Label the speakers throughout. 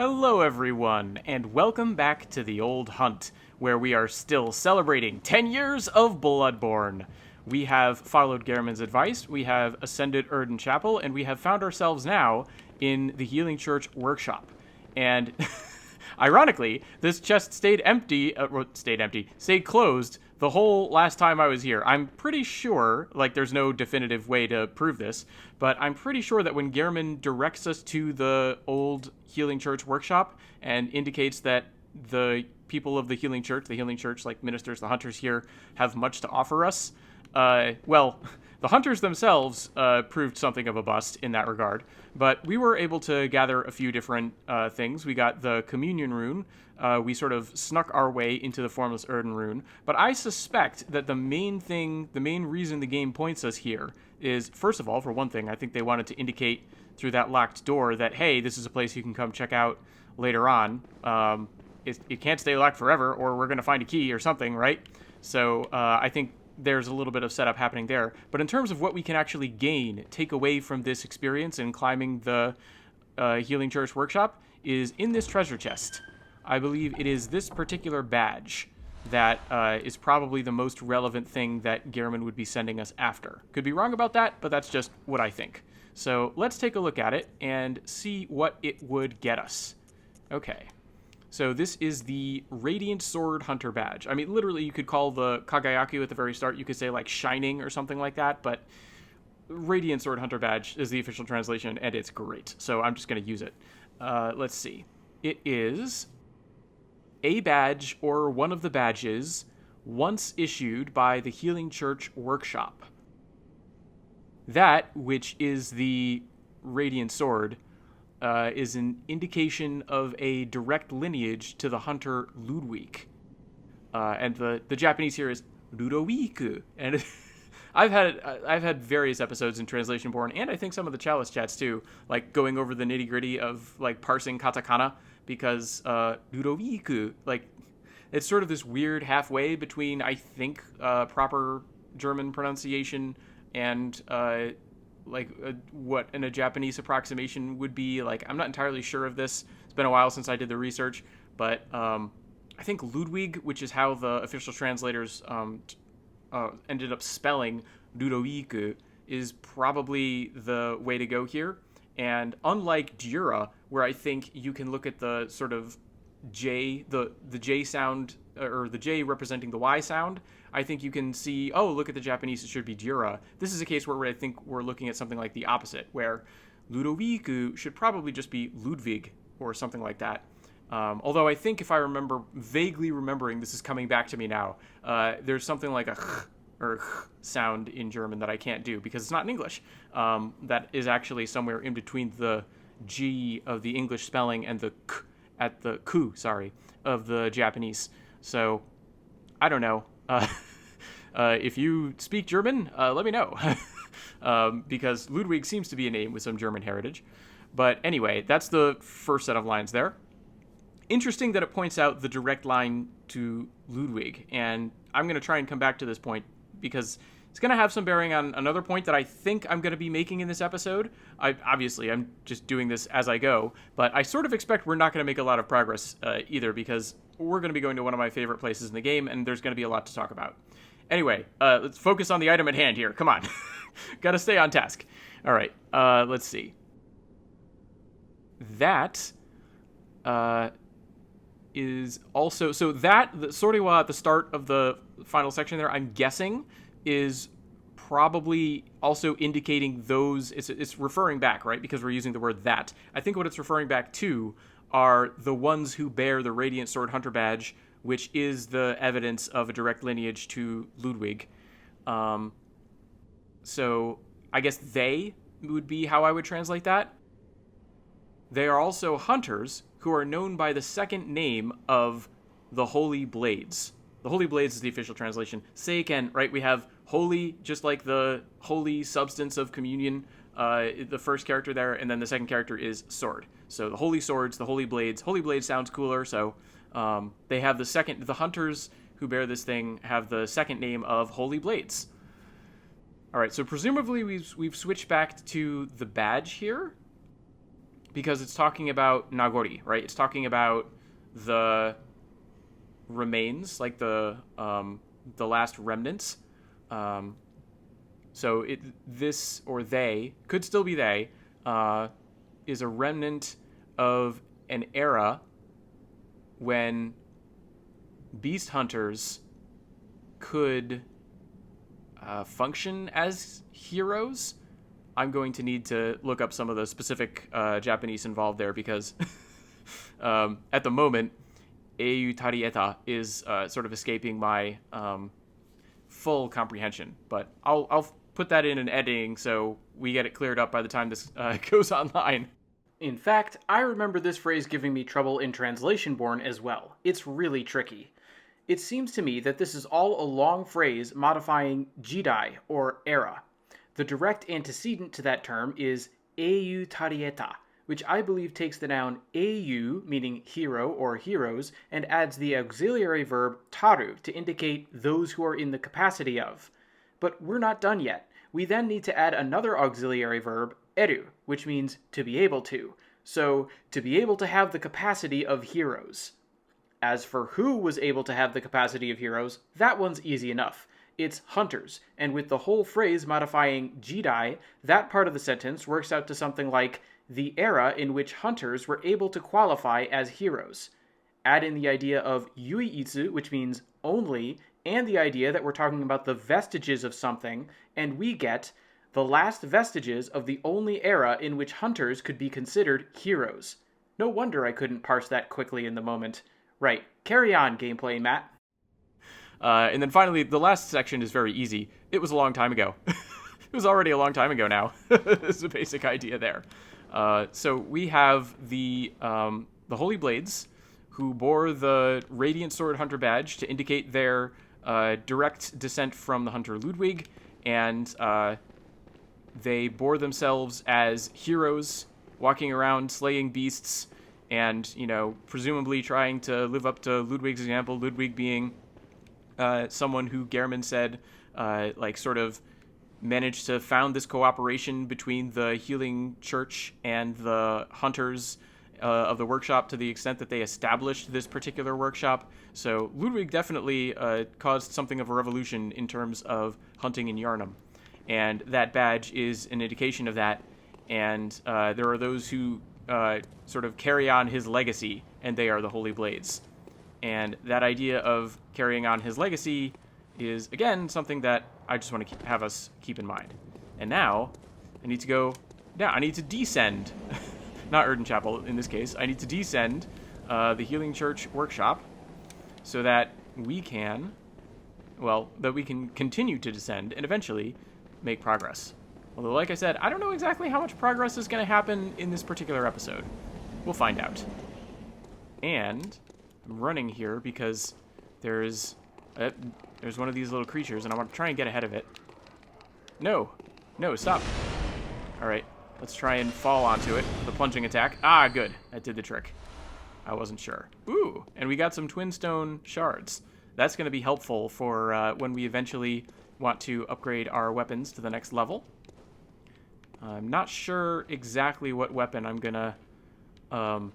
Speaker 1: Hello, everyone, and welcome back to the Old Hunt, where we are still celebrating 10 years of Bloodborne. We have followed Gehrman's advice, we have ascended Erden Chapel, and we have found ourselves now in the Healing Church workshop. And ironically, this chest stayed closed the whole last time I was here. I'm pretty sure, there's no definitive way to prove this, but I'm pretty sure that when Yharnam directs us to the old Healing Church workshop and indicates that the people of the Healing Church, like ministers, the hunters here, have much to offer us, the hunters themselves proved something of a bust in that regard, but we were able to gather a few different things. We got the Communion Rune. We sort of snuck our way into the Formless Erden Rune, but I suspect that the main reason the game points us here is, first of all, for one thing, I think they wanted to indicate through that locked door that, hey, this is a place you can come check out later on. It can't stay locked forever, or we're going to find a key or something, right? So I think there's a little bit of setup happening there. But in terms of what we can actually take away from this experience in climbing the Healing Church workshop is in this treasure chest. I believe it is this particular badge that is probably the most relevant thing that Yharnam would be sending us after. Could be wrong about that, but that's just what I think. So let's take a look at it and see what it would get us. Okay. So this is the Radiant Sword Hunter badge. I mean, literally, you could call the Kagayaku at the very start, you could say, Shining or something like that, but Radiant Sword Hunter badge is the official translation, and it's great. So I'm just going to use it. Let's see. It is a badge or one of the badges once issued by the Healing Church workshop. That, which is the Radiant Sword, is an indication of a direct lineage to the hunter Ludwig. And the Japanese here is Ludowiku. And I've had various episodes in Translation Born, and I think some of the Chalice chats too, going over the nitty-gritty of parsing katakana, because Ludowiku, it's sort of this weird halfway between, I think, proper German pronunciation and what in a Japanese approximation would be. I'm not entirely sure of this. It's been a while since I did the research, but I think Ludwig, which is how the official translators ended up spelling Ludowiku, is probably the way to go here. And unlike Dura, where I think you can look at the sort of J, the J sound, or the J representing the Y sound, I think you can see, oh, look at the Japanese, it should be Dura. This is a case where I think we're looking at something like the opposite, where Ludowiku should probably just be Ludwig or something like that. Although I think if I vaguely remembering, this is coming back to me now, there's something like a ch or ch sound in German that I can't do because it's not in English. That is actually somewhere in between the G of the English spelling and the k at the ku, of the Japanese. So, I don't know. If you speak German, let me know. Because Ludwig seems to be a name with some German heritage. But anyway, that's the first set of lines there. Interesting that it points out the direct line to Ludwig, and I'm going to try and come back to this point because it's going to have some bearing on another point that I think I'm going to be making in this episode. Obviously, I'm just doing this as I go, but I sort of expect we're not going to make a lot of progress either, because we're going to be going to one of my favorite places in the game, and there's going to be a lot to talk about. Anyway, let's focus on the item at hand here. Come on. Got to stay on task. All right, let's see. That is also... So that, the Soriwa at the start of the final section there, I'm guessing, is probably also indicating those... It's referring back, right? Because we're using the word that. I think what it's referring back to are the ones who bear the Radiant Sword Hunter badge, which is the evidence of a direct lineage to Ludwig. So I guess they would be how I would translate that. They are also hunters who are known by the second name of the Holy Blades. The Holy Blades is the official translation. Seiken, right? We have holy, just like the holy substance of communion, the first character there, and then the second character is sword. So the holy swords, the holy blades. Holy blades sounds cooler, so they have the hunters who bear this thing have the second name of Holy Blades. All right, so presumably we've switched back to the badge here, because it's talking about Nagori, right? It's talking about the remains, like the last remnants. So this or they could still be they is a remnant of an era when beast hunters could function as heroes. I'm going to need to look up some of the specific Japanese involved there because at the moment, Eiyu Tarieta is sort of escaping my full comprehension. But I'll put that in editing so we get it cleared up by the time this goes online. In fact, I remember this phrase giving me trouble in Translation-Born as well. It's really tricky. It seems to me that this is all a long phrase modifying jidai, or era. The direct antecedent to that term is eiyu tarieta, which I believe takes the noun eiyu, meaning hero or heroes, and adds the auxiliary verb taru to indicate those who are in the capacity of. But we're not done yet. We then need to add another auxiliary verb, eru, which means to be able to. So, to be able to have the capacity of heroes. As for who was able to have the capacity of heroes, that one's easy enough. It's hunters, and with the whole phrase modifying jidai, that part of the sentence works out to something like the era in which hunters were able to qualify as heroes. Add in the idea of yuiitsu, which means only, and the idea that we're talking about the vestiges of something, and we get the last vestiges of the only era in which hunters could be considered heroes. No wonder I couldn't parse that quickly in the moment. Right, carry on, gameplay, Matt. And then finally, the last section is very easy. It was a long time ago. It was already a long time ago now. This is the basic idea there. So we have the Holy Blades, who bore the Radiant Sword Hunter badge to indicate their direct descent from the Hunter Ludwig, and they bore themselves as heroes, walking around slaying beasts, and, presumably trying to live up to Ludwig's example, Ludwig being someone who Gehrman said, sort of managed to found this cooperation between the healing church and the hunters of the workshop to the extent that they established this particular workshop. So Ludwig definitely caused something of a revolution in terms of hunting in Yharnam. And that badge is an indication of that. And there are those who sort of carry on his legacy, and they are the Holy Blades. And that idea of carrying on his legacy is, again, something that I just want to have us keep in mind. And now, I need to go down. I need to descend, not Erden Chapel in this case. I need to descend the Healing Church workshop so that we can continue to descend and eventually make progress. Although, like I said, I don't know exactly how much progress is going to happen in this particular episode. We'll find out. And I'm running here because there's one of these little creatures, and I want to try and get ahead of it. No, stop. All right, let's try and fall onto it with a plunging attack. Ah, good. That did the trick. I wasn't sure. Ooh, and we got some twin stone shards. That's going to be helpful for when we eventually want to upgrade our weapons to the next level. I'm not sure exactly what weapon I'm going to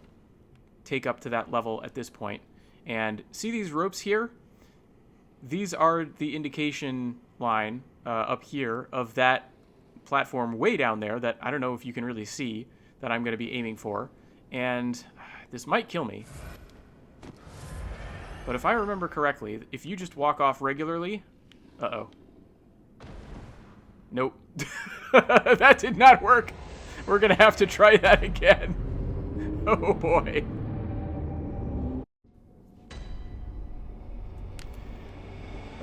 Speaker 1: take up to that level at this point. And see these ropes here? These are the indication line up here of that platform way down there that I don't know if you can really see that I'm going to be aiming for. And this might kill me. But if I remember correctly, if you just walk off regularly... Uh-oh. Nope. That did not work. We're going to have to try that again. Oh, boy.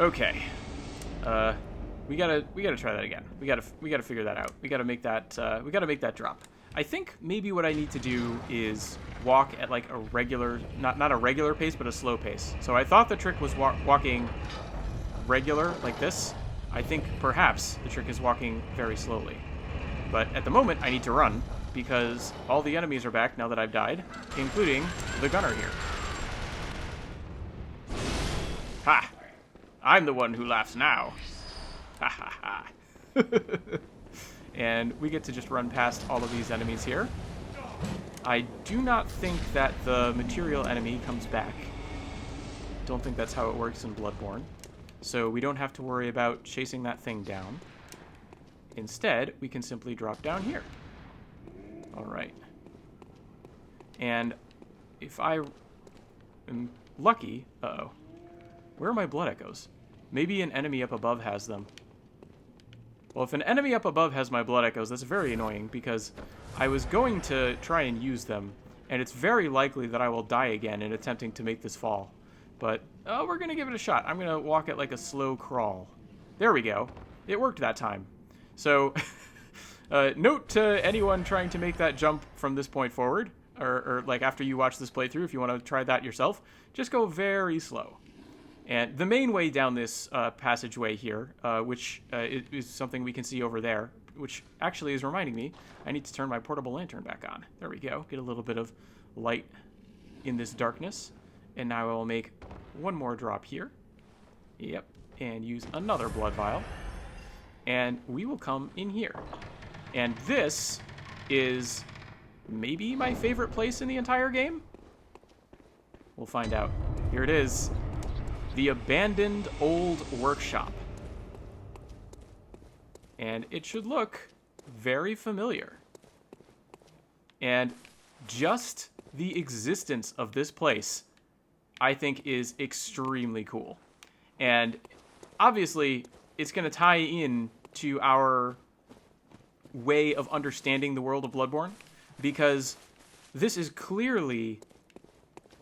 Speaker 1: Okay. We gotta try that again. We gotta figure that out. We gotta make that drop. I think maybe what I need to do is walk at like a regular, not a regular pace, but a slow pace. So I thought the trick was walking regular like this. I think perhaps the trick is walking very slowly. But at the moment, I need to run because all the enemies are back now that I've died, including the gunner here. Ha! I'm the one who laughs now. Ha ha ha. And we get to just run past all of these enemies here. I do not think that the material enemy comes back. Don't think that's how it works in Bloodborne. So we don't have to worry about chasing that thing down. Instead, we can simply drop down here. All right. And if I am lucky... Uh-oh. Where are my blood echoes? Maybe an enemy up above has them. Well, if an enemy up above has my blood echoes, that's very annoying, because I was going to try and use them, and it's very likely that I will die again in attempting to make this fall. But, we're going to give it a shot. I'm going to walk it like a slow crawl. There we go. It worked that time. So, note to anyone trying to make that jump from this point forward, or like after you watch this playthrough, if you want to try that yourself, just go very slow. And the main way down this passageway here, which is something we can see over there, which actually is reminding me, I need to turn my portable lantern back on. There we go. Get a little bit of light in this darkness. And now I will make one more drop here. Yep. And use another blood vial. And we will come in here. And this is maybe my favorite place in the entire game. We'll find out. Here it is. The abandoned old workshop. And it should look very familiar. And just the existence of this place, I think, is extremely cool. And obviously, it's going to tie in to our way of understanding the world of Bloodborne, because this is clearly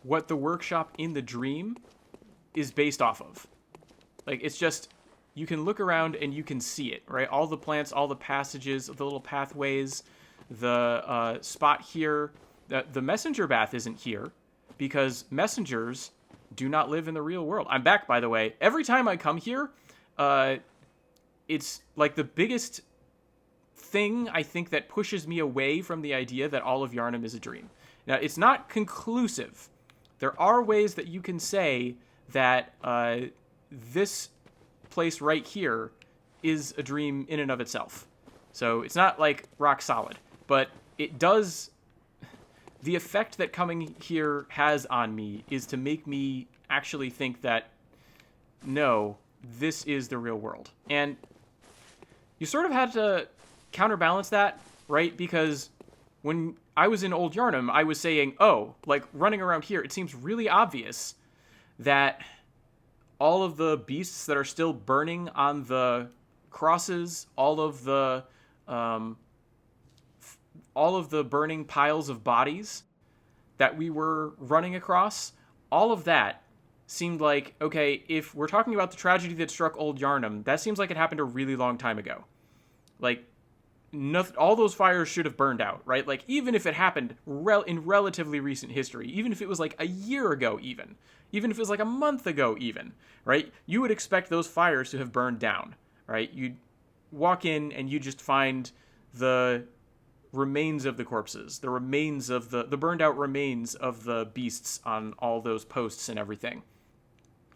Speaker 1: what the workshop in the dream is based off of. Like, it's just, you can look around and you can see it, right? All the plants, all the passages, the little pathways, the spot here. The messenger bath isn't here because messengers do not live in the real world. I'm back, by the way. Every time I come here, it's like the biggest thing, I think, that pushes me away from the idea that all of Yharnam is a dream. Now, it's not conclusive. There are ways that you can say that this place right here is a dream in and of itself. So it's not like rock solid, but it does... The effect that coming here has on me is to make me actually think that, no, this is the real world. And you sort of had to counterbalance that, right? Because when I was in Old Yharnam, I was saying, oh, like running around here, it seems really obvious that all of the beasts that are still burning on the crosses, all of the burning piles of bodies that we were running across, all of that seemed like, okay, if we're talking about the tragedy that struck Old Yharnam, that seems like it happened a really long time ago. Like, all those fires should have burned out, right? Like, even if it happened in relatively recent history, even if it was like a year ago even if it was like a month ago even, right? You would expect those fires to have burned down, right? You'd walk in and you just find the remains of the corpses, the remains of the burned out remains of the beasts on all those posts and everything.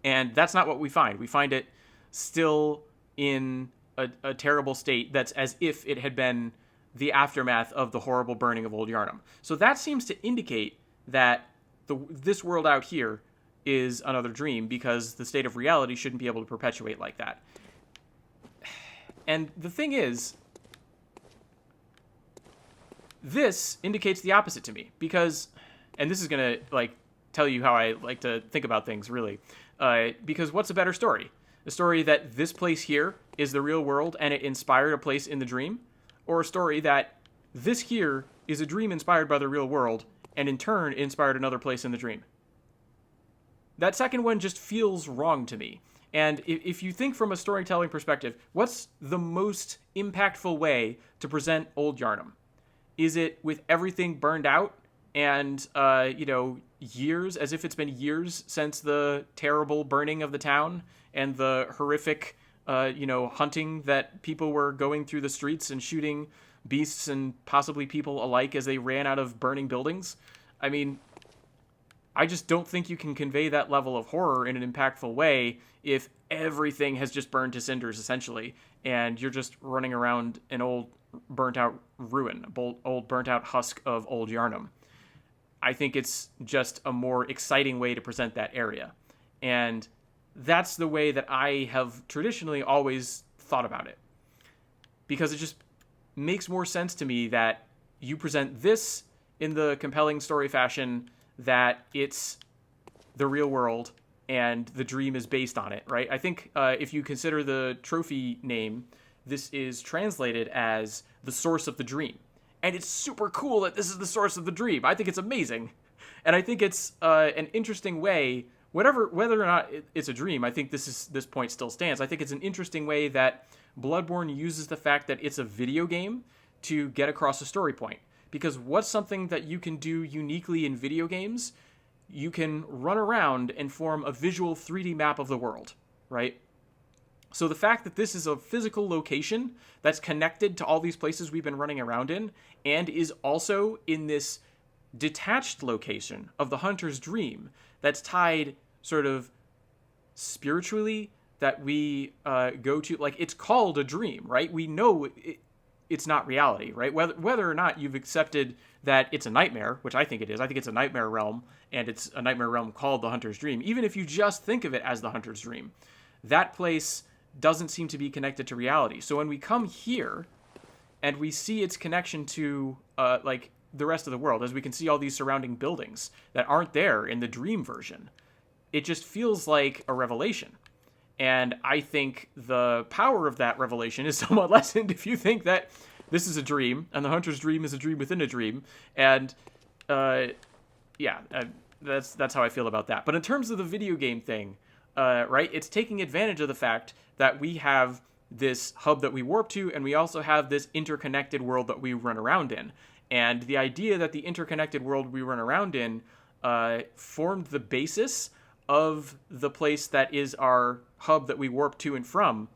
Speaker 1: And that's not what we find. We find it still in a terrible state that's as if it had been the aftermath of the horrible burning of Old Yharnam. So that seems to indicate that this world out here is another dream, because the state of reality shouldn't be able to perpetuate like that. And the thing is, this indicates the opposite to me, because, and this is going to like tell you how I like to think about things, really, because what's a better story? A story that this place here is the real world and it inspired a place in the dream, or a story that this here is a dream inspired by the real world and in turn inspired another place in the dream? That second one just feels wrong to me. And if you think from a storytelling perspective, what's the most impactful way to present Old Yharnam? Is it with everything burned out and, years, as if it's been years since the terrible burning of the town and the horrific, hunting that people were going through the streets and shooting beasts and possibly people alike as they ran out of burning buildings? I mean, I just don't think you can convey that level of horror in an impactful way if everything has just burned to cinders, essentially, and you're just running around an old burnt-out ruin, old burnt-out husk of Old Yharnam. I think it's just a more exciting way to present that area. And that's the way that I have traditionally always thought about it. Because it just makes more sense to me that you present this in the compelling story fashion, that it's the real world and the dream is based on it, right? I think if you consider the trophy name, this is translated as the source of the dream. And it's super cool that this is the source of the dream. I think it's amazing. And I think it's an interesting way, whether or not it's a dream, I think this point still stands. I think it's an interesting way that Bloodborne uses the fact that it's a video game to get across a story point. Because what's something that you can do uniquely in video games? You can run around and form a visual 3D map of the world, right? So the fact that this is a physical location that's connected to all these places we've been running around in, and is also in this detached location of the hunter's dream that's tied sort of spiritually, that we go to, like, it's called a dream, right? We know it's not reality, right? Whether or not you've accepted that it's a nightmare, which I think it is. I think it's a nightmare realm, and it's a nightmare realm called the Hunter's Dream. Even if you just think of it as the Hunter's Dream, that place doesn't seem to be connected to reality. So when we come here and we see its connection to like the rest of the world, as we can see all these surrounding buildings that aren't there in the dream version, it just feels like a revelation. And I think the power of that revelation is somewhat lessened if you think that this is a dream, and the hunter's dream is a dream within a dream. And that's how I feel about that. But in terms of the video game thing, right, it's taking advantage of the fact that we have this hub that we warp to, and we also have this interconnected world that we run around in. And the idea that the interconnected world we run around in formed the basis of the place that is our hub that we warp to and from,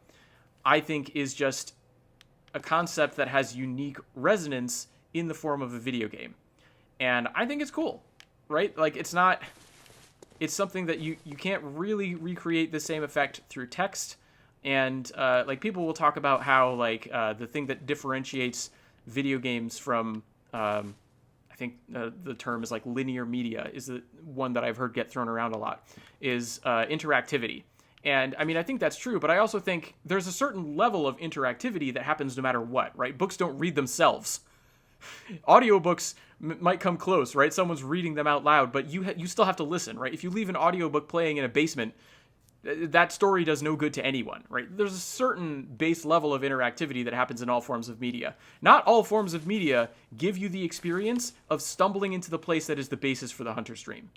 Speaker 1: I think is just a concept that has unique resonance in the form of a video game. And I think it's cool, right? Like, it's something that you can't really recreate the same effect through text. And like, people will talk about how, like, the thing that differentiates video games from I think the term is like linear media, is the one that I've heard get thrown around a lot, is interactivity. And I mean, I think that's true, but I also think there's a certain level of interactivity that happens no matter what, right? Books don't read themselves. Audiobooks might come close, right? Someone's reading them out loud, but you still have to listen, right? If you leave an audiobook playing in a basement, that story does no good to anyone, right? There's a certain base level of interactivity that happens in all forms of media. Not all forms of media give you the experience of stumbling into the place that is the basis for the hunter's dream.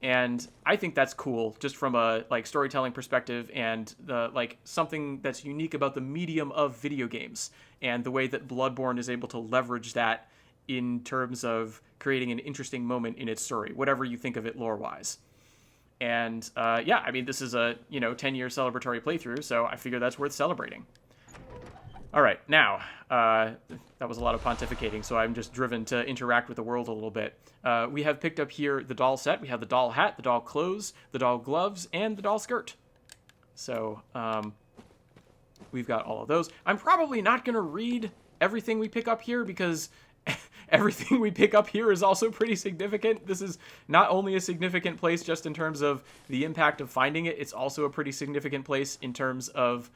Speaker 1: And I think that's cool, just from a like storytelling perspective, and the like something that's unique about the medium of video games and the way that Bloodborne is able to leverage that in terms of creating an interesting moment in its story, whatever you think of it lore-wise. And I mean, this is a 10-year celebratory playthrough, so I figure that's worth celebrating. All right, now that was a lot of pontificating, so I'm just driven to interact with the world a little bit. We have picked up here the doll set. We have the doll hat, the doll clothes, the doll gloves, and the doll skirt. So we've got all of those. I'm probably not going to read everything we pick up here, because everything we pick up here is also pretty significant. This is not only a significant place just in terms of the impact of finding it, it's also a pretty significant place in terms of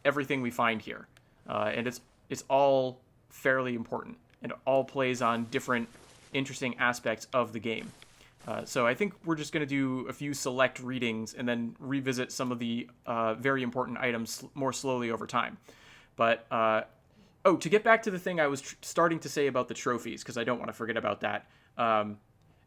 Speaker 1: everything we find here. And it's all fairly important, and it all plays on different interesting aspects of the game. So I think we're just going to do a few select readings and then revisit some of the very important items more slowly over time. But to get back to the thing I was starting to say about the trophies, because I don't want to forget about that.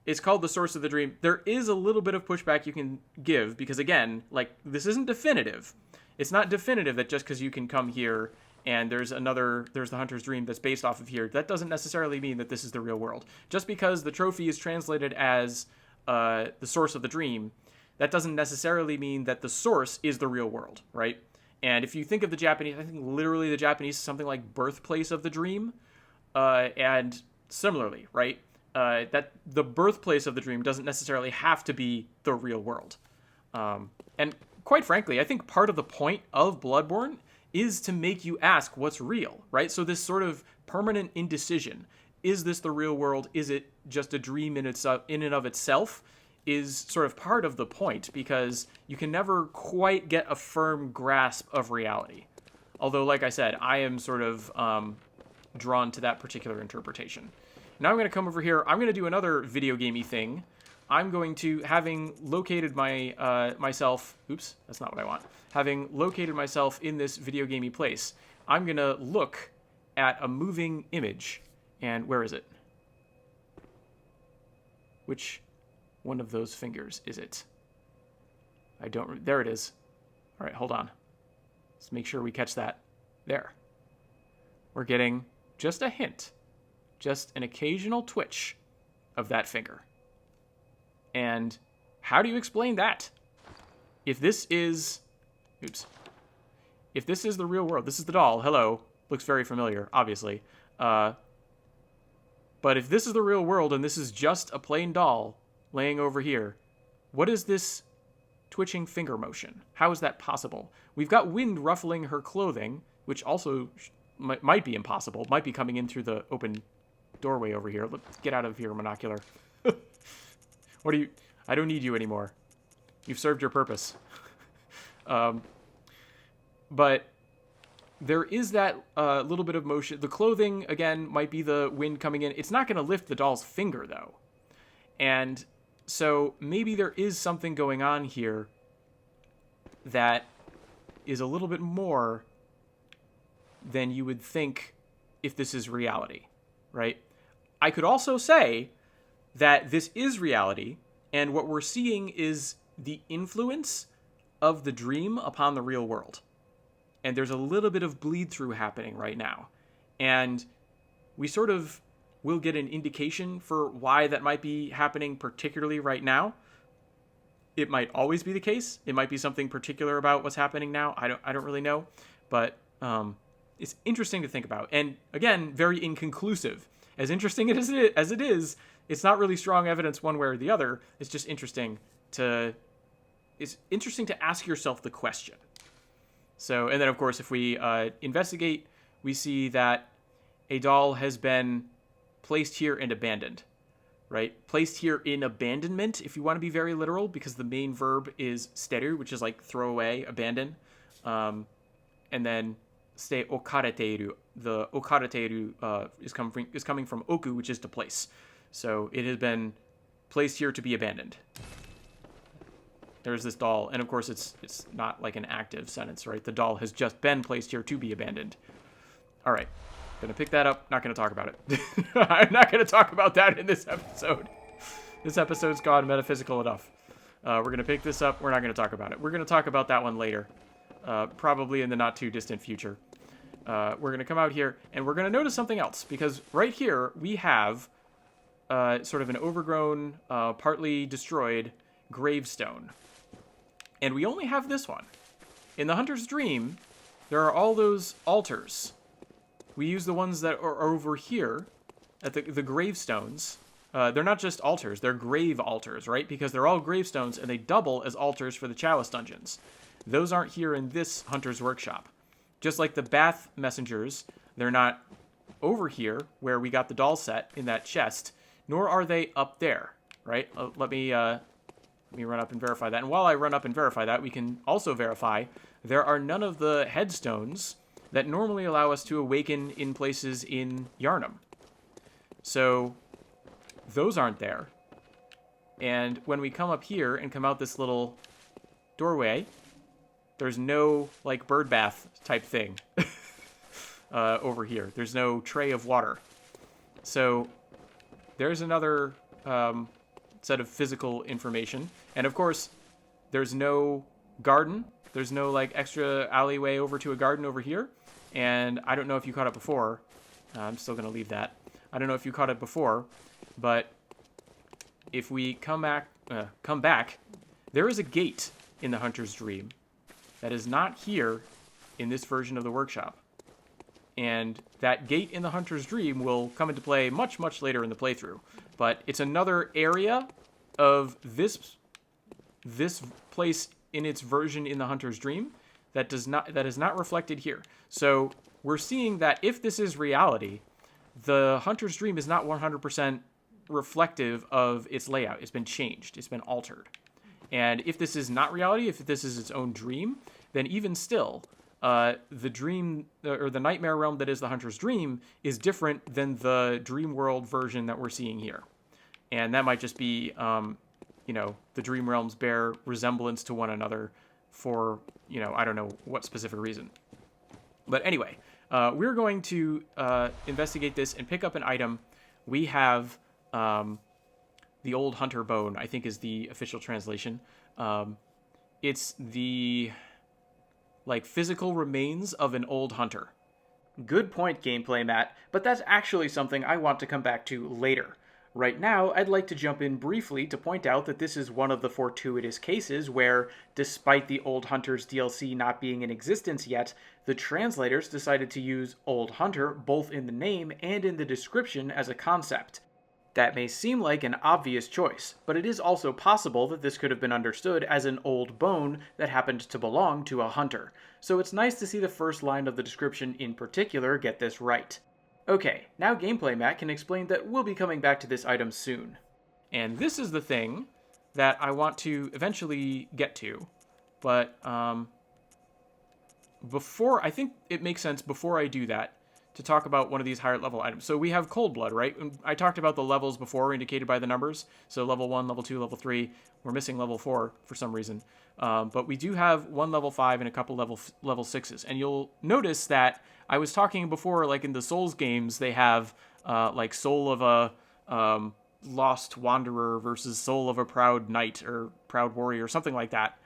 Speaker 1: It's called the Source of the Dream. There is a little bit of pushback you can give, because again, like, this isn't definitive. It's not definitive that just because you can come here and there's the Hunter's Dream that's based off of here, that doesn't necessarily mean that this is the real world. Just because the trophy is translated as the Source of the Dream, that doesn't necessarily mean that the source is the real world, right? And if you think of the Japanese, I think literally the Japanese is something like birthplace of the dream. And similarly, right? That the birthplace of the dream doesn't necessarily have to be the real world. And quite frankly, I think part of the point of Bloodborne is to make you ask what's real, right? So this sort of permanent indecision. is this the real world? Is it just a dream in and of itself? Is sort of part of the point, because you can never quite get a firm grasp of reality. Although, like I said, I am sort of drawn to that particular interpretation. Now I'm going to come over here. I'm going to do another video gamey thing. I'm going to, having located myself... Oops, that's not what I want. Having located myself in this video gamey place, I'm going to look at a moving image. And where is it? Which one of those fingers is it? I don't... There it is. All right, hold on. Let's make sure we catch that. There. We're getting just a hint. Just an occasional twitch of that finger. And how do you explain that? If this is... Oops. If this is the real world, this is the doll. Hello. Looks very familiar, obviously. But if this is the real world and this is just a plain doll laying over here, what is this twitching finger motion? How is that possible? We've got wind ruffling her clothing, which also might be impossible. Might be coming in through the open doorway over here. Let's get out of here, monocular. What are you... I don't need you anymore. You've served your purpose. But there is that little bit of motion. The clothing, again, might be the wind coming in. It's not going to lift the doll's finger, though. And so maybe there is something going on here that is a little bit more than you would think if this is reality, right? I could also say that this is reality, and what we're seeing is the influence of the dream upon the real world. And there's a little bit of bleed through happening right now. And we sort of will get an indication for why that might be happening particularly right now. It might always be the case. It might be something particular about what's happening now. I don't really know. But it's interesting to think about. And again, very inconclusive. As interesting as it is, it's not really strong evidence one way or the other. It's just interesting to ask yourself the question. So, and then of course, if we investigate, we see that a doll has been placed here and abandoned, right? Placed here in abandonment, if you want to be very literal, because the main verb is steru, which is like throw away, abandon. And then ste okareteiru. The okareteiru is coming from oku, which is to place. So it has been placed here to be abandoned. There's this doll, and of course it's not like an active sentence, right? The doll has just been placed here to be abandoned. All right, gonna pick that up. Not gonna talk about it. I'm not gonna talk about that in this episode. This episode's gone metaphysical enough. We're gonna pick this up. We're not gonna talk about it. We're gonna talk about that one later, probably in the not too distant future. We're gonna come out here, and we're gonna notice something else, because right here we have sort of an overgrown, partly destroyed gravestone. And we only have this one. In the Hunter's Dream, there are all those altars. We use the ones that are over here at the gravestones. They're not just altars, they're grave altars, right? Because they're all gravestones and they double as altars for the Chalice dungeons. Those aren't here in this Hunter's Workshop. Just like the Bath Messengers, they're not over here where we got the doll set in that chest, nor are they up there, right? Let me run up and verify that. And while I run up and verify that, we can also verify there are none of the headstones that normally allow us to awaken in places in Yharnam. So those aren't there. And when we come up here and come out this little doorway, there's no like bird bath type thing over here. There's no tray of water. So there's another set of physical information. And of course, there's no garden. There's no like extra alleyway over to a garden over here. And I don't know if you caught it before. I'm still going to leave that. I don't know if you caught it before, but if we come back, there is a gate in the Hunter's Dream that is not here in this version of the workshop. And that gate in the Hunter's Dream will come into play much, much later in the playthrough. But it's another area of this place in its version in the Hunter's Dream that is not reflected here. So we're seeing that if this is reality, the hunter's dream is not 100% reflective of its layout. It's been changed. It's been altered. And if this is not reality, if this is its own dream, then even still, the dream or the nightmare realm that is the hunter's dream is different than the dream world version that we're seeing here. And that might just be, the dream realms bear resemblance to one another for, I don't know what specific reason. But anyway, we're going to investigate this and pick up an item. We have the old hunter bone, I think is the official translation. It's the physical remains of an old hunter. Good point, gameplay Matt, but that's actually something I want to come back to later. Right now, I'd like to jump in briefly to point out that this is one of the fortuitous cases where, despite the Old Hunters DLC not being in existence yet, the translators decided to use Old Hunter both in the name and in the description as a concept. That may seem like an obvious choice, but it is also possible that this could have been understood as an old bone that happened to belong to a hunter, so it's nice to see the first line of the description in particular get this right. Okay, now Gameplay Matt can explain that we'll be coming back to this item soon. And this is the thing that I want to eventually get to, but I think it makes sense before I do that to talk about one of these higher level items. So we have Cold Blood, right? I talked about the levels before indicated by the numbers. So level 1, level 2, level 3. We're missing level 4 for some reason. But we do have one level 5 and a couple level 6s. And you'll notice that I was talking before, like in the Souls games, they have Soul of a Lost Wanderer versus Soul of a Proud Knight or Proud Warrior, something like that.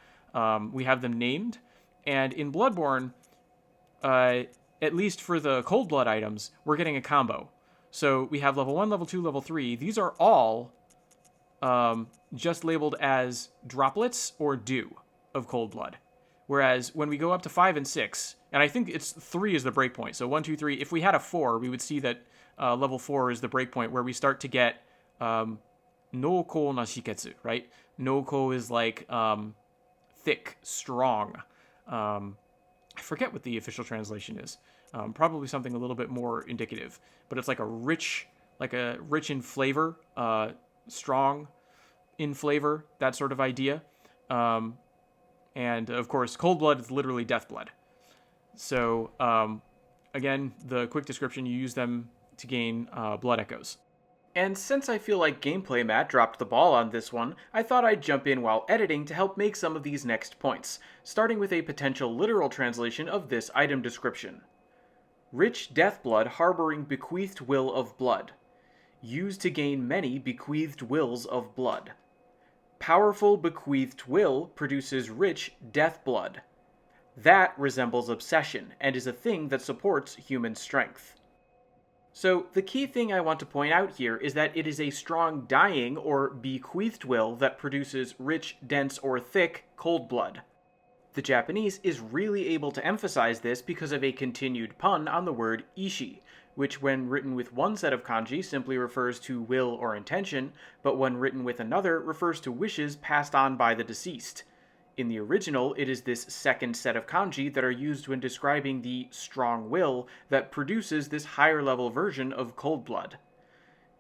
Speaker 1: We have them named. And in Bloodborne, at least for the Cold Blood items, we're getting a combo. So we have level 1, level 2, level 3. These are all just labeled as droplets or dew of Cold Blood. Whereas when we go up to 5 and 6, and I think it's 3 is the breakpoint. So 1, 2, 3. If we had a 4, we would see that level 4 is the breakpoint where we start to get no ko na shiketsu, right? No ko is like thick, strong. I forget what the official translation is. Probably something a little bit more indicative, but it's like a rich in flavor, strong in flavor, that sort of idea. And of course, Cold Blood is literally death blood. So again, the quick description, you use them to gain blood echoes. And since I feel like Gameplay Matt dropped the ball on this one, I thought I'd jump in while editing to help make some of these next points, starting with a potential literal translation of this item description. Rich death blood harboring bequeathed will of blood. Used to gain many bequeathed wills of blood. Powerful bequeathed will produces rich death blood. That resembles obsession and is a thing that supports human strength. So, the key thing I want to point out here is that it is a strong dying or bequeathed will that produces rich, dense, or thick cold blood. The Japanese is really able to emphasize this because of a continued pun on the word ishi, which when written with one set of kanji simply refers to will or intention, but when written with another refers to wishes passed on by the deceased. In the original, it is this second set of kanji that are used when describing the strong will that produces this higher level version of cold blood.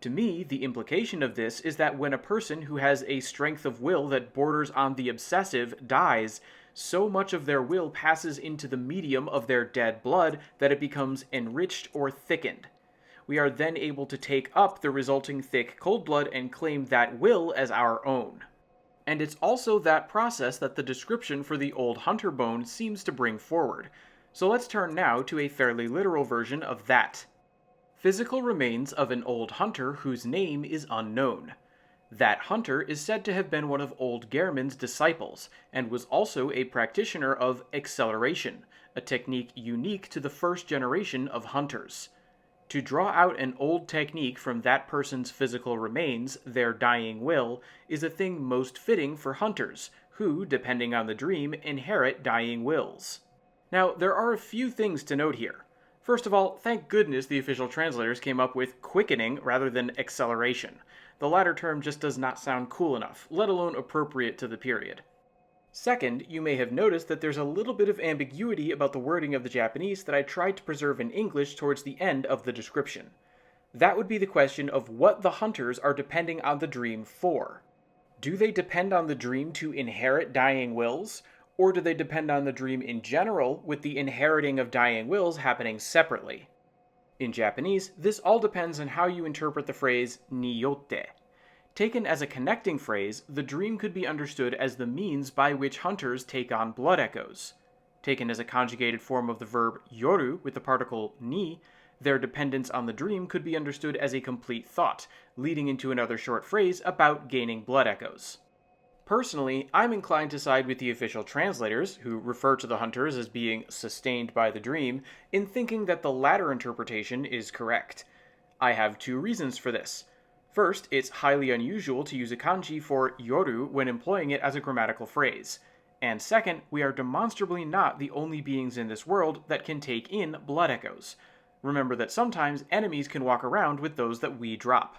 Speaker 1: To me, the implication of this is that when a person who has a strength of will that borders on the obsessive dies, so much of their will passes into the medium of their dead blood that it becomes enriched or thickened. We are then able to take up the resulting thick cold blood and claim that will as our own. And it's also that process that the description for the old hunter bone seems to bring forward. So let's turn now to a fairly literal version of that. Physical remains of an old hunter whose name is unknown. That hunter is said to have been one of old Gehrman's disciples, and was also a practitioner of acceleration, a technique unique to the first generation of hunters. To draw out an old technique from that person's physical remains, their dying will, is a thing most fitting for hunters, who, depending on the dream, inherit dying wills. Now, there are a few things to note here. First of all, thank goodness the official translators came up with quickening rather than acceleration. The latter term just does not sound cool enough, let alone appropriate to the period. Second, you may have noticed that there's a little bit of ambiguity about the wording of the Japanese that I tried to preserve in English towards the end of the description. That would be the question of what the hunters are depending on the dream for. Do they depend on the dream to inherit dying wills, or do they depend on the dream in general, with the inheriting of dying wills happening separately? In Japanese, this all depends on how you interpret the phrase niyotte. Taken as a connecting phrase, the dream could be understood as the means by which hunters take on blood echoes. Taken as a conjugated form of the verb yoru with the particle ni, their dependence on the dream could be understood as a complete thought, leading into another short phrase about gaining blood echoes. Personally, I'm inclined to side with the official translators, who refer to the hunters as being sustained by the dream, in thinking that the latter interpretation is correct. I have two reasons for this. First, it's highly unusual to use a kanji for yoru when employing it as a grammatical phrase. And second, we are demonstrably not the only beings in this world that can take in blood echoes. Remember that sometimes enemies can walk around with those that we drop.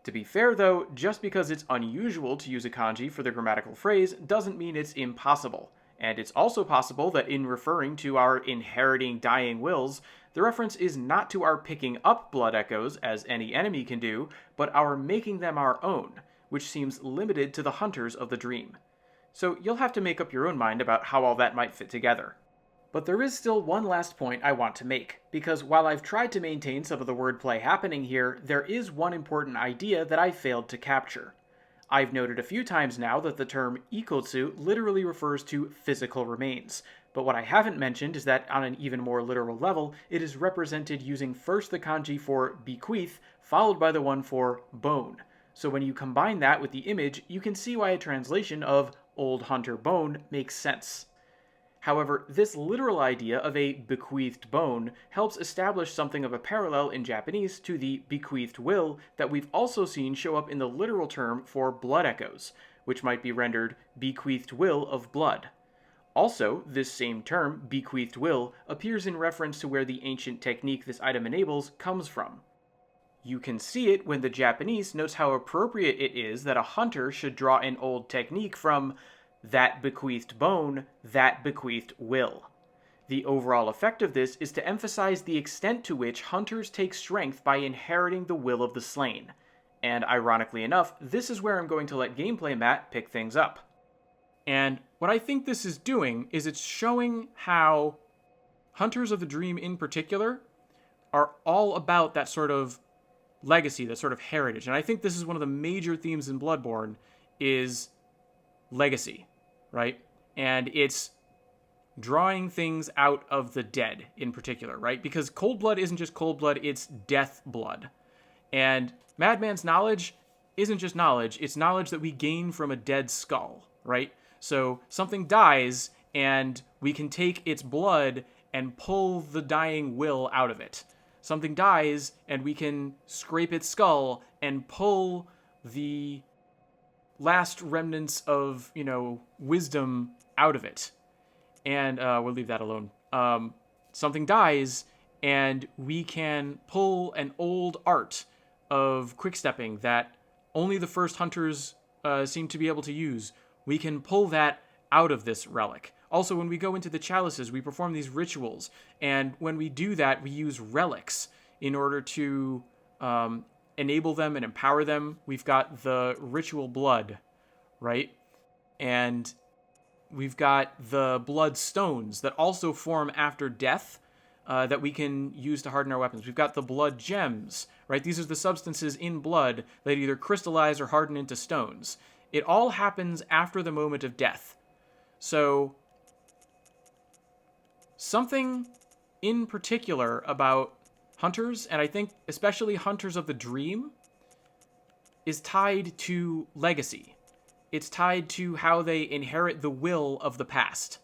Speaker 1: To be fair though, just because it's unusual to use a kanji for the grammatical phrase doesn't mean it's impossible. And it's also possible that in referring to our inheriting dying wills, the reference is not to our picking up blood echoes, as any enemy can do, but our making them our own, which seems limited to the hunters of the dream. So you'll have to make up your own mind about how all that might fit together. But there is still one last point I want to make, because while I've tried to maintain some of the wordplay happening here, there is one important idea that I failed to capture. I've noted a few times now that the term ikotsu literally refers to physical remains, but what I haven't mentioned is that on an even more literal level, it is represented using first the kanji for bequeath, followed by the one for bone. So when you combine that with the image, you can see why a translation of old hunter bone makes sense. However, this literal idea of a bequeathed bone helps establish something of a parallel in Japanese to the bequeathed will that we've also seen show up in the literal term for blood echoes, which might be rendered bequeathed will of blood. Also, this same term, bequeathed will, appears in reference to where the ancient technique this item enables comes from. You can see it when the Japanese notes how appropriate it is that a hunter should draw an old technique from that bequeathed bone, that bequeathed will. The overall effect of this is to emphasize the extent to which hunters take strength by inheriting the will of the slain. And ironically enough, this is where I'm going to let Gameplay Matt pick things up. And what I think this is doing is it's showing how Hunters of the Dream in particular are all about that sort of legacy, that sort of heritage. And I think this is one of the major themes in Bloodborne is legacy, right? And it's drawing things out of the dead in particular, right? Because cold blood isn't just cold blood, it's death blood. And Madman's knowledge isn't just knowledge, it's knowledge that we gain from a dead skull, right? So something dies and we can take its blood and pull the dying will out of it. Something dies and we can scrape its skull and pull the last remnants of, wisdom out of it. And we'll leave that alone. Something dies, and we can pull an old art of quickstepping that only the first hunters seem to be able to use. We can pull that out of this relic. Also, when we go into the chalices, we perform these rituals, and when we do that, we use relics in order to enable them and empower them. We've got the ritual blood, right? And we've got the blood stones that also form after death that we can use to harden our weapons. We've got the blood gems, right? These are the substances in blood that either crystallize or harden into stones. It all happens after the moment of death. So, something in particular about hunters, and I think especially hunters of the dream, is tied to legacy. It's tied to how they inherit the will of the past.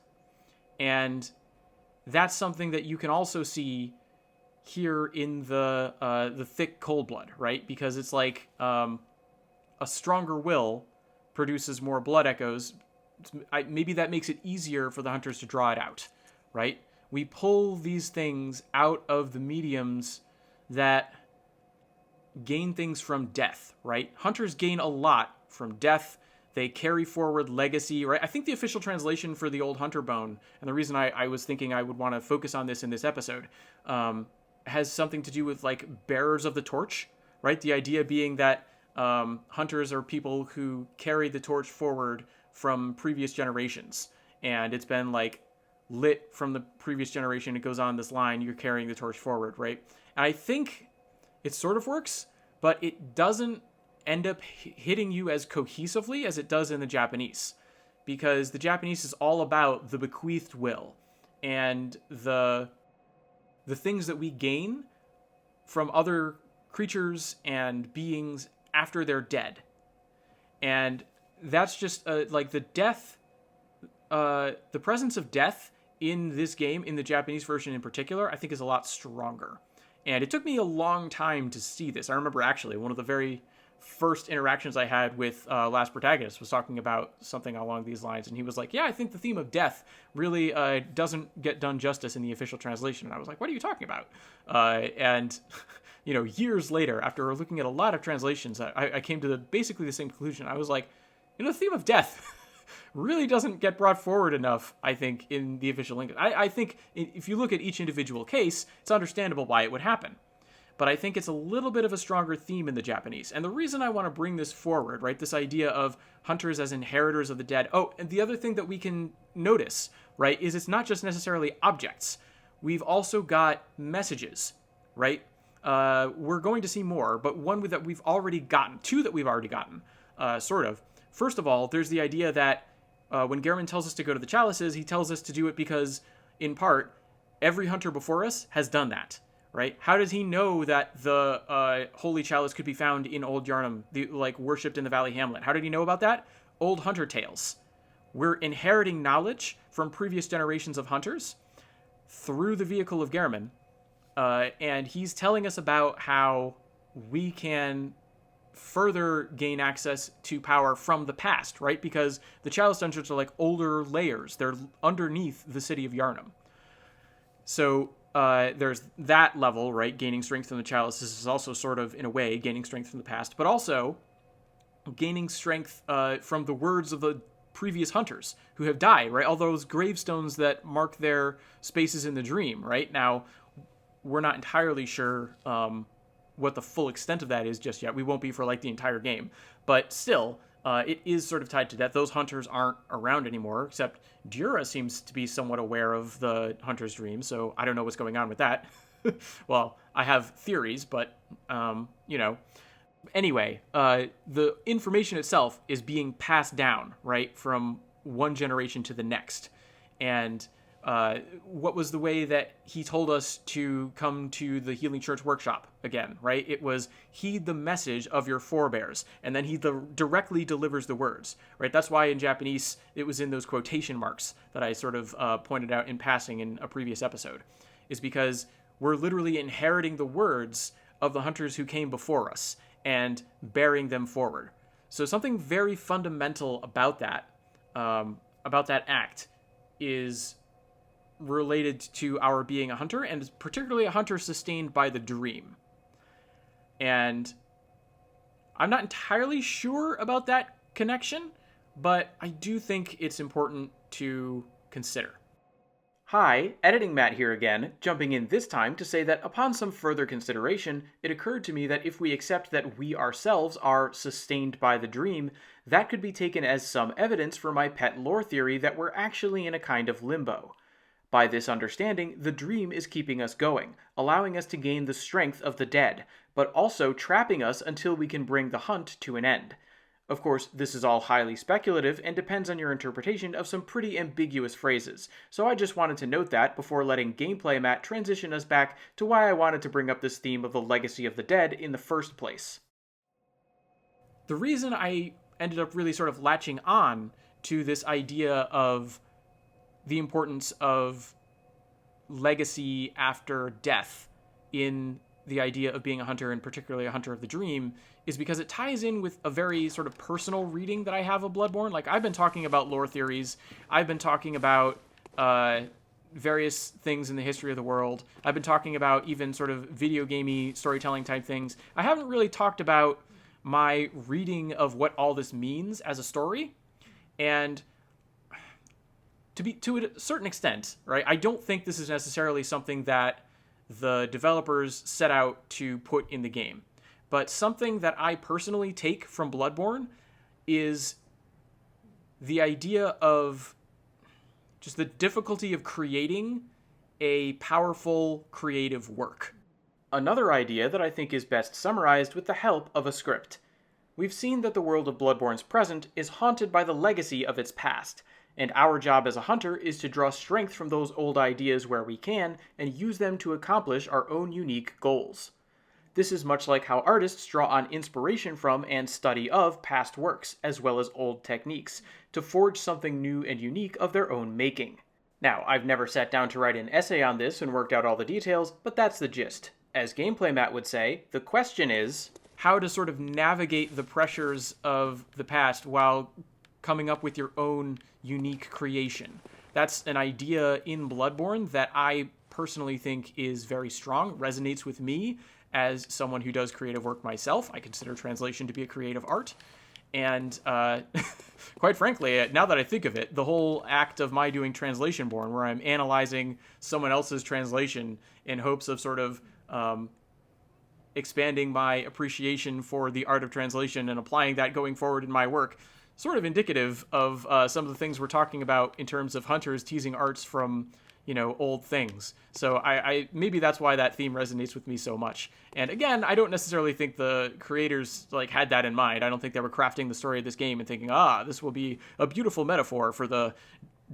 Speaker 1: And that's something that you can also see here in the thick cold blood, right? Because it's like a stronger will produces more blood echoes. Maybe that makes it easier for the hunters to draw it out, right? We pull these things out of the mediums that gain things from death, right? Hunters gain a lot from death. They carry forward legacy, right? I think the official translation for the old hunter bone, and the reason I was thinking I would want to focus on this in this episode, has something to do with like bearers of the torch, right? The idea being that hunters are people who carry the torch forward from previous generations, and it's been like lit from the previous generation. It goes on this line, you're carrying the torch forward, right? And I think it sort of works, but it doesn't end up hitting you as cohesively as it does in the Japanese, because the Japanese is all about the bequeathed will and the things that we gain from other creatures and beings after they're dead. And that's just like the death, the presence of death in this game, in the Japanese version in particular, I think is a lot stronger. And it took me a long time to see this. I remember actually one of the very first interactions I had with Last Protagonist was talking about something along these lines, and he was like, yeah, I think the theme of death really doesn't get done justice in the official translation. And I was like, what are you talking about? And years later, after looking at a lot of translations, I came to basically the same conclusion. I was like, the theme of death really doesn't get brought forward enough, I think, in the official English. I think if you look at each individual case, it's understandable why it would happen. But I think it's a little bit of a stronger theme in the Japanese. And the reason I want to bring this forward, right, this idea of hunters as inheritors of the dead. Oh, and the other thing that we can notice, right, is it's not just necessarily objects. We've also got messages, right? We're going to see more, but one that we've already gotten, two that we've already gotten, sort of. First of all, there's the idea that when Gehrman tells us to go to the chalices, he tells us to do it because, in part, every hunter before us has done that. Right? How does he know that the holy chalice could be found in Old Yharnam, worshipped in the Valley Hamlet? How did he know about that? Old hunter tales. We're inheriting knowledge from previous generations of hunters through the vehicle of Gehrman, and he's telling us about how we can further gain access to power from the past, right? Because the chalice dungeons are like older layers. They're underneath the city of Yharnam. So there's that level, right? Gaining strength from the chalice. This is also sort of, in a way, gaining strength from the past, but also gaining strength from the words of the previous hunters who have died, right? All those gravestones that mark their spaces in the dream, right? Now, we're not entirely sure what the full extent of that is just yet. We won't be for, the entire game. But still, it is sort of tied to that. Those hunters aren't around anymore, except Dura seems to be somewhat aware of the hunter's dream, so I don't know what's going on with that. Well, I have theories, but, Anyway, the information itself is being passed down, right, from one generation to the next. And what was the way that he told us to come to the Healing Church workshop again, right? It was heed the message of your forebears, and then he directly delivers the words, right? That's why in Japanese it was in those quotation marks that I sort of pointed out in passing in a previous episode, is because we're literally inheriting the words of the hunters who came before us and bearing them forward. So something very fundamental about that act is related to our being a hunter, and particularly a hunter sustained by the dream. And I'm not entirely sure about that connection, but I do think it's important to consider. Hi, Editing Matt here again, jumping in this time to say that upon some further consideration, it occurred to me that if we accept that we ourselves are sustained by the dream, that could be taken as some evidence for my pet lore theory that we're actually in a kind of limbo. By this understanding, the dream is keeping us going, allowing us to gain the strength of the dead, but also trapping us until we can bring the hunt to an end. Of course, this is all highly speculative and depends on your interpretation of some pretty ambiguous phrases, so I just wanted to note that before letting Gameplay Matt transition us back to why I wanted to bring up this theme of the legacy of the dead in the first place. The reason I ended up really sort of latching on to this idea of the importance of legacy after death in the idea of being a hunter, and particularly a hunter of the dream, is because it ties in with a very sort of personal reading that I have of Bloodborne. Like, I've been talking about lore theories. I've been talking about various things in the history of the world. I've been talking about even sort of video gamey storytelling type things. I haven't really talked about my reading of what all this means as a story. And to a certain extent, right, I don't think this is necessarily something that the developers set out to put in the game. But something that I personally take from Bloodborne is the idea of just the difficulty of creating a powerful creative work. Another idea that I think is best summarized with the help of a script. We've seen that the world of Bloodborne's present is haunted by the legacy of its past, and our job as a hunter is to draw strength from those old ideas where we can and use them to accomplish our own unique goals. This is much like how artists draw on inspiration from and study of past works, as well as old techniques, to forge something new and unique of their own making. Now, I've never sat down to write an essay on this and worked out all the details, but that's the gist. As Gameplay Matt would say, the question is how to sort of navigate the pressures of the past while coming up with your own unique creation. That's an idea in Bloodborne that I personally think is very strong, resonates with me as someone who does creative work myself. I consider translation to be a creative art. And quite frankly, now that I think of it, the whole act of my doing Translation Born, where I'm analyzing someone else's translation in hopes of sort of expanding my appreciation for the art of translation and applying that going forward in my work, sort of indicative of some of the things we're talking about in terms of hunters teasing arts from, old things. So I maybe that's why that theme resonates with me so much. And again, I don't necessarily think the creators had that in mind. I don't think they were crafting the story of this game and thinking, this will be a beautiful metaphor for the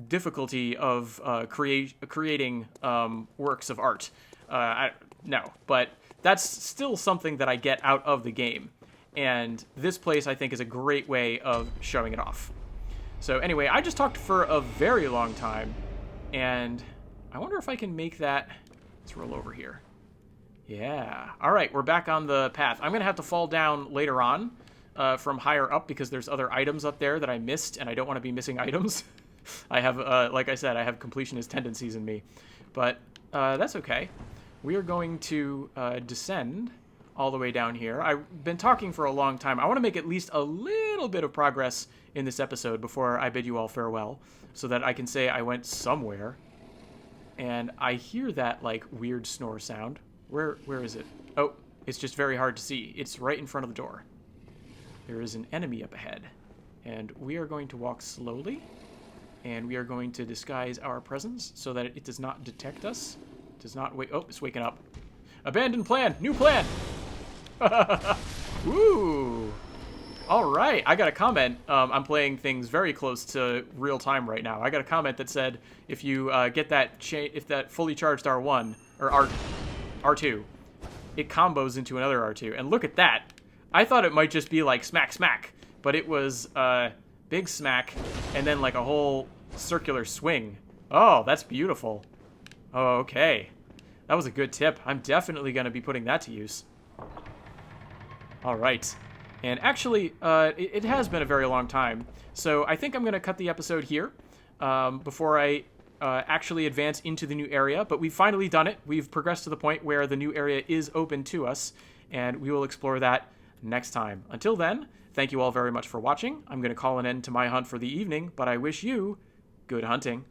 Speaker 1: difficulty of creating works of art. No, but that's still something that I get out of the game. And this place, I think, is a great way of showing it off. So anyway, I just talked for a very long time, and I wonder if I can make that... Let's roll over here. Yeah. All right, we're back on the path. I'm going to have to fall down later on from higher up because there's other items up there that I missed, and I don't want to be missing items. I have, like I said, I have completionist tendencies in me. But that's okay. We are going to descend all the way down here. I've been talking for a long time. I want to make at least a little bit of progress in this episode before I bid you all farewell, so that I can say I went somewhere. And I hear that, weird snore sound. Where is it? Oh, it's just very hard to see. It's right in front of the door. There is an enemy up ahead. And we are going to walk slowly, and we are going to disguise our presence so that it does not detect us. It does not wake... Oh, it's waking up. Abandoned plan! New plan! Woo! All right, I got a comment. I'm playing things very close to real time right now. I got a comment that said if you get that if that fully charged R1 or R2, it combos into another R2. And look at that! I thought it might just be like smack smack, but it was big smack and then like a whole circular swing. Oh, that's beautiful. Oh, okay. That was a good tip. I'm definitely going to be putting that to use. All right. And actually, it has been a very long time, so I think I'm going to cut the episode here before I actually advance into the new area. But we've finally done it. We've progressed to the point where the new area is open to us, and we will explore that next time. Until then, thank you all very much for watching. I'm going to call an end to my hunt for the evening, but I wish you good hunting.